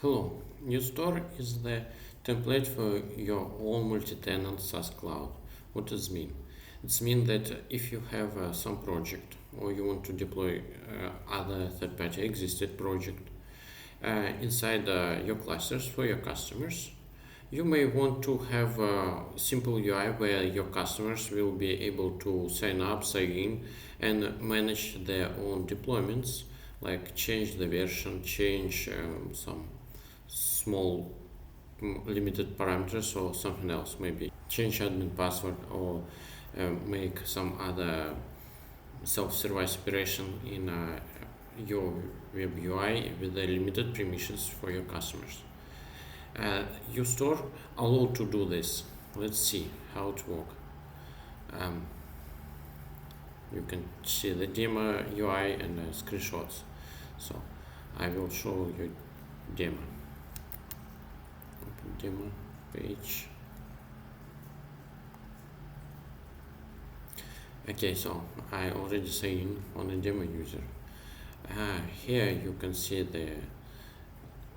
Hello, your store is the template for your own multi-tenant SaaS cloud. What does it mean? It means that if you have some project or you want to deploy other third-party existed project inside your clusters for your customers, you may want to have a simple UI where your customers will be able to sign up, sign in, and manage their own deployments, like change the version, change some small limited parameters or something else, maybe change admin password or make some other self-service operation in your web UI with the limited permissions for your customers. Your store allowed to do this. Let's see how it works. Um, you can see the demo UI and screenshots. So I will show you demo. Open demo page. Okay, so I already signed in on a demo user. Here you can see the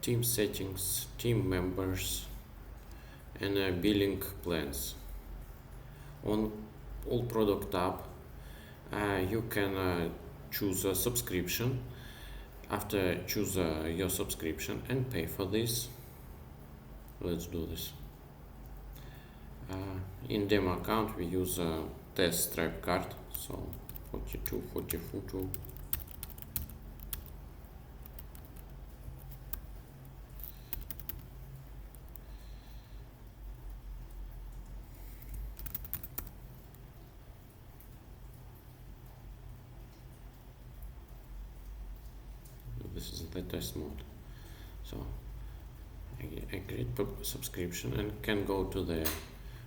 team settings, team members, and billing plans. On all product tab, you can choose a subscription. After choose your subscription and pay for this. Let's do this. In demo account we use a test stripe card, so 42, 42. This is the test mode. So I create subscription and can go to the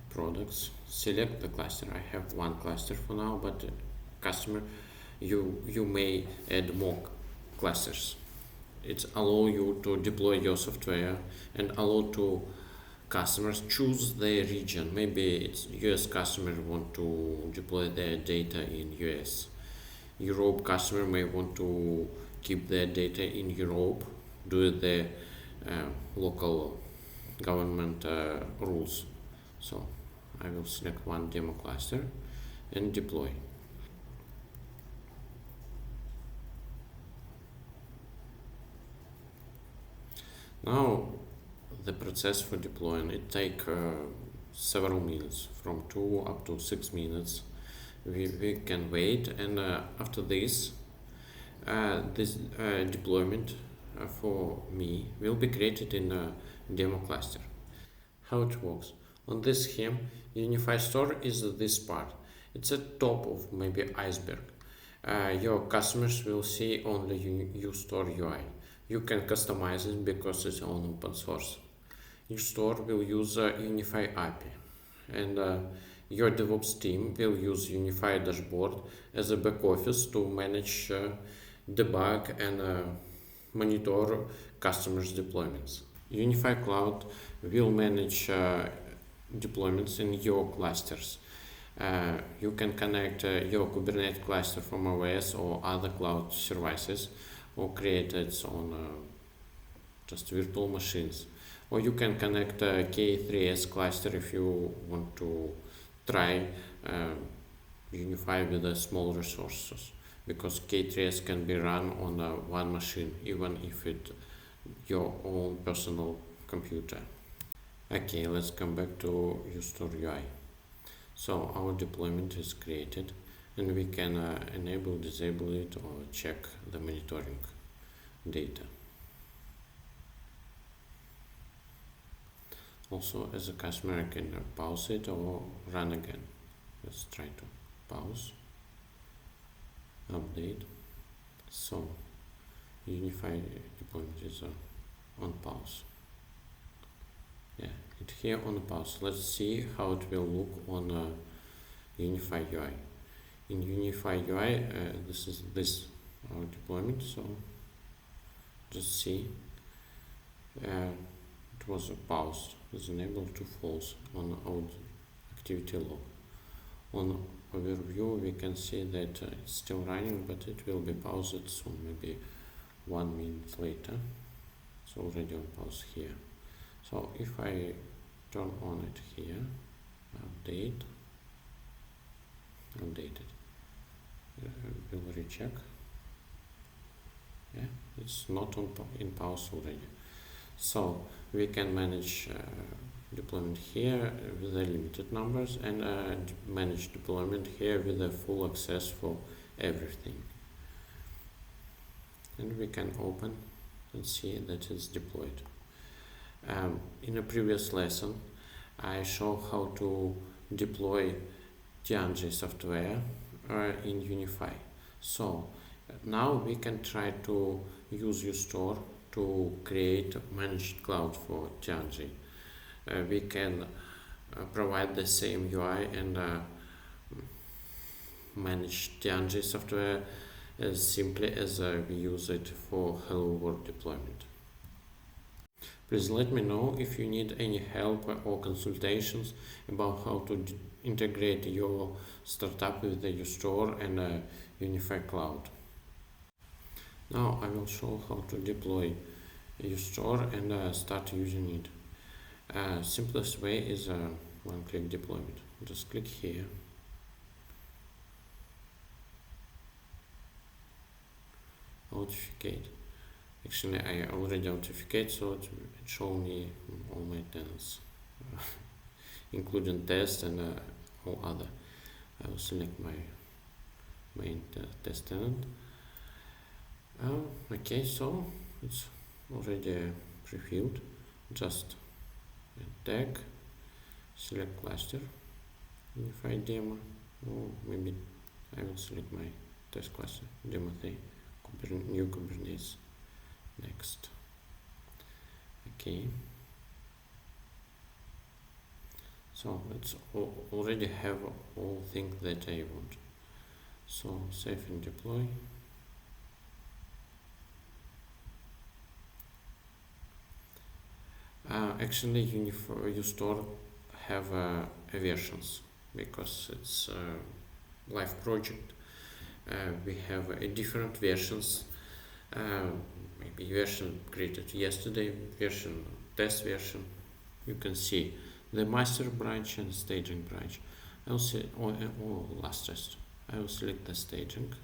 products, select the cluster. I have one cluster for now, but customer, you may add more clusters. It allow you to deploy your software and allow to customers choose their region. Maybe it's US customer want to deploy their data in US. Europe customer may want to keep their data in Europe, do the local government rules. So I will select one demo cluster and deploy. Now the process for deploying it take several minutes, from 2 up to 6 minutes. We can wait, and after this deployment for me will be created in a demo cluster. How it works? On this scheme, Unifie Store is this part. It's a top of maybe iceberg. Your customers will see only your store UI. You can customize it because it's on open source. Your store will use Unify API, and your DevOps team will use Unify dashboard as a back office to manage, debug, and monitor customers' deployments. Unifie Cloud will manage deployments in your clusters. You can connect your Kubernetes cluster from OS or other cloud services, or create its own just virtual machines. Or you can connect a K3s cluster if you want to try Unify with the small resources, because K3s can be run on one machine, even if it's your own personal computer. Okay, let's come back to UStore UI. So our deployment is created, and we can enable, disable it, or check the monitoring data. Also, as a customer, I can pause it or run again. Let's try to pause, update. So Unify deployment is on pause. Yeah, it's here on pause. Let's see how it will look on Unify UI. In Unify UI, this is our deployment. So just see, it was paused. It's enabled to false on our activity log. On overview, we can see that it's still running, but it will be paused soon, maybe 1 minute later. It's already on pause here. So if I turn on it here, update it, we'll recheck. Yeah, it's not in pause already. So we can manage deployment here with the limited numbers, and manage deployment here with the full access for everything. And we can open and see that it's deployed. In a previous lesson, I showed how to deploy TNG software in Unify. So now we can try to use UStore to create managed cloud for TNG. We can provide the same UI and manage TNG software as simply as we use it for Hello World deployment. Please let me know if you need any help or consultations about how to integrate your startup with the UStore and Unifie Cloud. Now I will show how to deploy UStore and start using it. Simplest way is one-click deployment. Just click here. Authenticate. Actually, I already authenticate, so it shows me all my tenants, including test and all other. I will select my main test tenant. Okay, so it's already pre-filled. Just tag, select cluster, Unify demo, or maybe I will select my test cluster, demo 3, new Kubernetes. Next. Okay. So it's already have all things that I want. So save and deploy. Actually, UStore have versions because it's a live project. We have different versions. Maybe version created yesterday, test version. You can see the master branch and staging branch. I will say or last test. I will select the staging.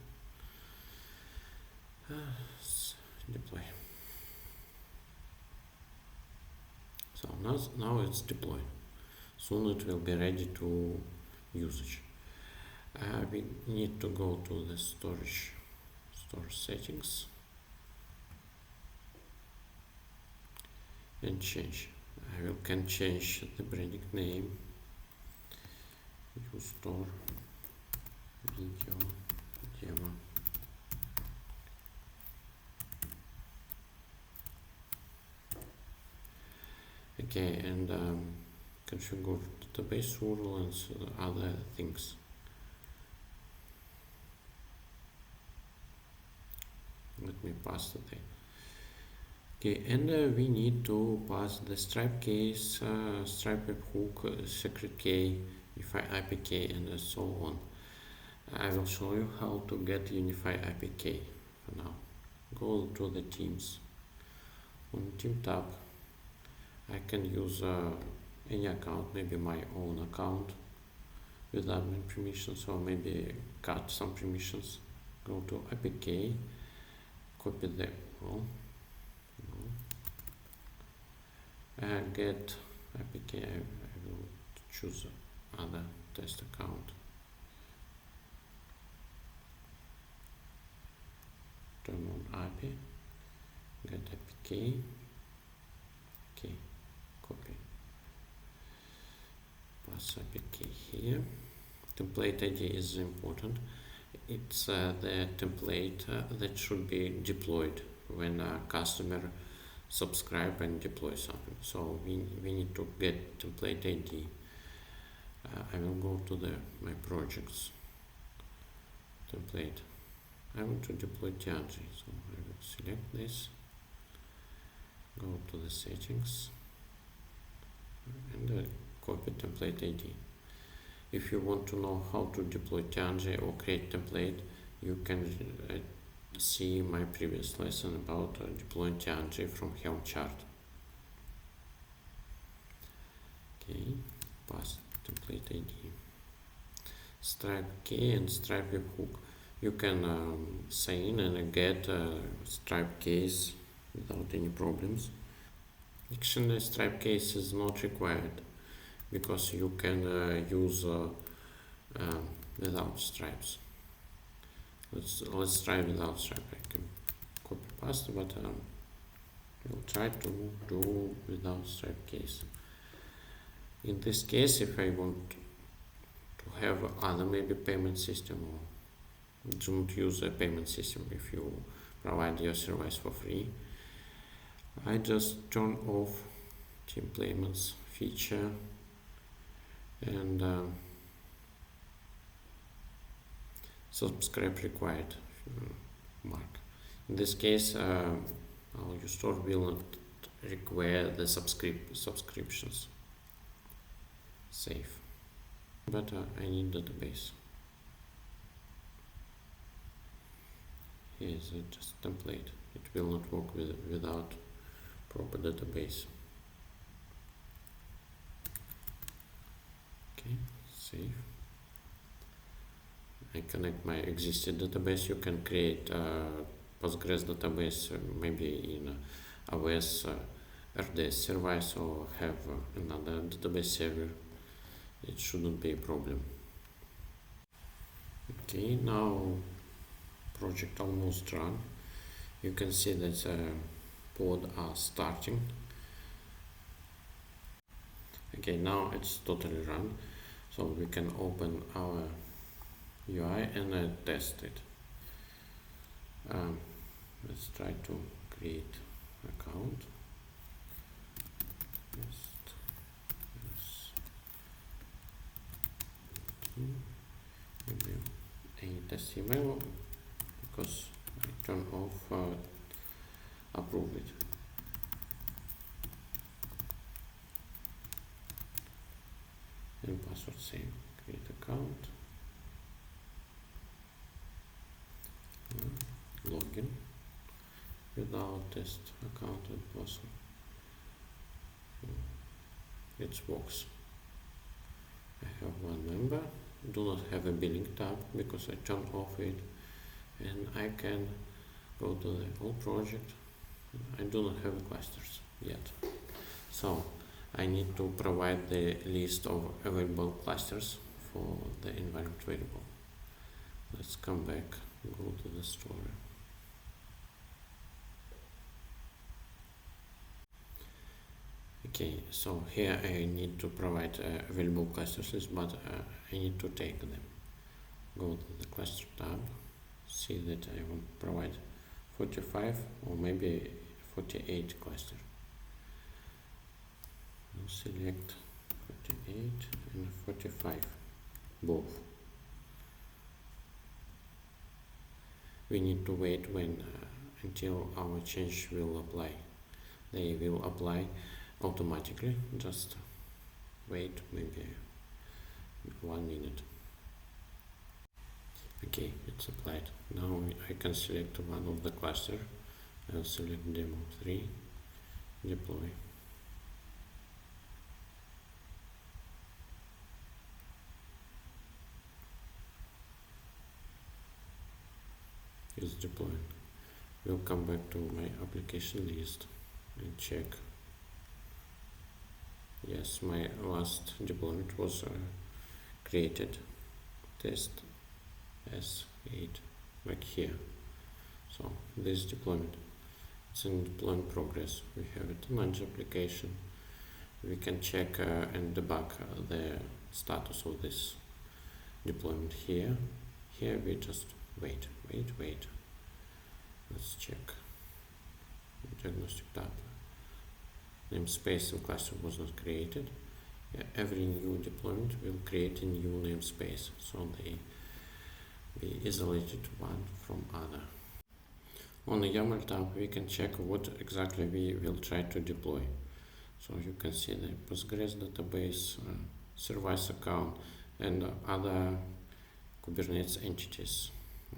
Deploy. So now it's deployed. Soon it will be ready to usage. We need to go to the storage settings and change. Can change the branding name. UStore video demo. Okay, and configure database URL and other things. Let me pass the thing. Okay, and we need to pass the Stripe case, Stripe webhook, secret key, Unify APK, and so on. I will show you how to get Unify APK for now. Go to the Teams. On Team tab, I can use any account, maybe my own account with admin permissions, or maybe cut some permissions. Go to APK, copy the URL. Get APK. I will choose other test account. Turn on API. Get APK. Okay, copy. Pass APK here. Template ID is important. It's the template that should be deployed when a customer subscribe and deploy something. So we need to get template ID. I will go to my projects template. I want to deploy TNG, so I will select this, go to the settings, and copy template ID. If you want to know how to deploy TNG or create template, you can see my previous lesson about deploying tenancy from Helm chart. Okay, pass template ID. Stripe key and Stripe webhook. You can sign in and get Stripe keys without any problems. Actually, Stripe case is not required because you can use without stripes. Let's try without stripe. I can copy paste, but we'll try to do without stripe case. In this case, if I want to have other maybe payment system, or don't use a payment system if you provide your service for free, I just turn off team payments feature and subscribe required mark. In this case, our store will not require the subscriptions. Save. But I need database. Here is just template. It will not work without proper database. Okay, save. I connect my existing database. You can create Postgres database, maybe in AWS RDS service, or have another database server. It shouldn't be a problem. Okay, now project almost run. You can see that pod are starting. Okay, now it's totally run, so we can open our UI and test it. Let's try to create account. Maybe a test email because I turn off approve it. And password same. Create account. Login without test account and password. It works. I have one member. Do not have a billing tab because I turned off it, and I can go to the whole project. I do not have clusters yet, so I need to provide the list of available clusters for the environment variable. Let's come back, go to the story. Okay, so here I need to provide available clusters list, but I need to take them. Go to the cluster tab, see that I want to provide 45 or maybe 48 cluster. I'll select 48 and 45, both. We need to wait until our change will apply. They will apply automatically. Just wait maybe 1 minute. Okay, it's applied. Now I can select one of the cluster. I'll select demo 3, deploy. It's deployed. We'll come back to my application list and check. Yes, my last deployment was created. Test S8, like here. So this deployment, it's in deployment progress. We have it to manage application. We can check and debug the status of this deployment here. Here we just wait. Let's check. Diagnostic tab. Namespace and cluster was not created. Yeah, every new deployment will create a new namespace, so they be isolated one from other. On the YAML tab, we can check what exactly we will try to deploy. So you can see the Postgres database, service account, and other Kubernetes entities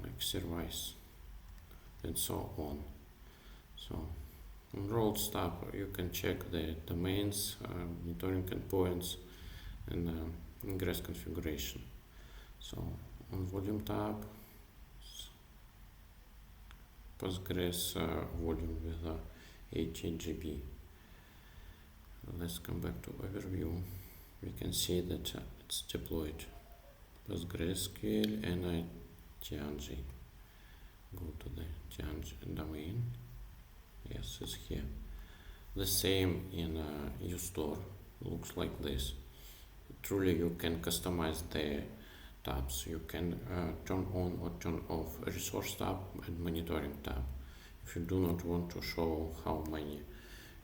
like service. and so on. So on roles tab, you can check the domains, monitoring endpoints, and ingress configuration. So on volume tab, Postgres volume with 18 GB. Let's come back to overview. We can see that it's deployed PostgreSQL and TNG. Go to the TNG domain. Yes, it's here. The same in uStore. Looks like this. Truly, you can customize the tabs. You can turn on or turn off a resource tab and monitoring tab. If you do not want to show how many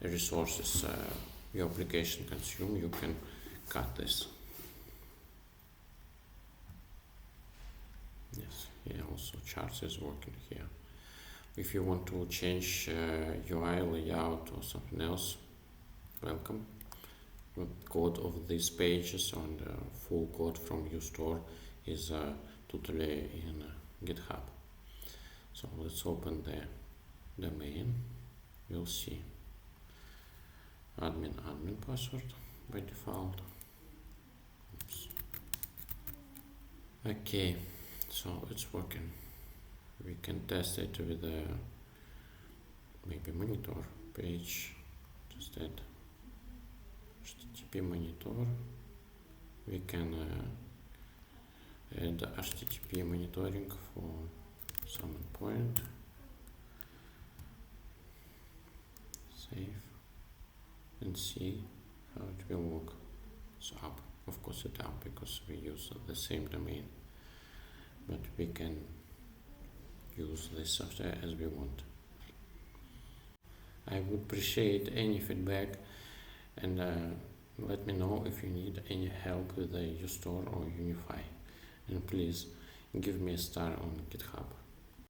resources your application consume, you can cut this. Yes, here also charts is working here. If you want to change UI layout or something else, welcome. The code of these pages and full code from uStore is totally in GitHub. So let's open the domain. You'll see admin password by default. Oops. Okay, so it's working. We can test it with a maybe monitor page. Just add HTTP monitor. We can add HTTP monitoring for some endpoint. Save and see how it will work. It's up. Of course it's up because we use the same domain, but we can use this software as we want. I would appreciate any feedback, and let me know if you need any help with the uStore or Unifie, and please give me a star on GitHub.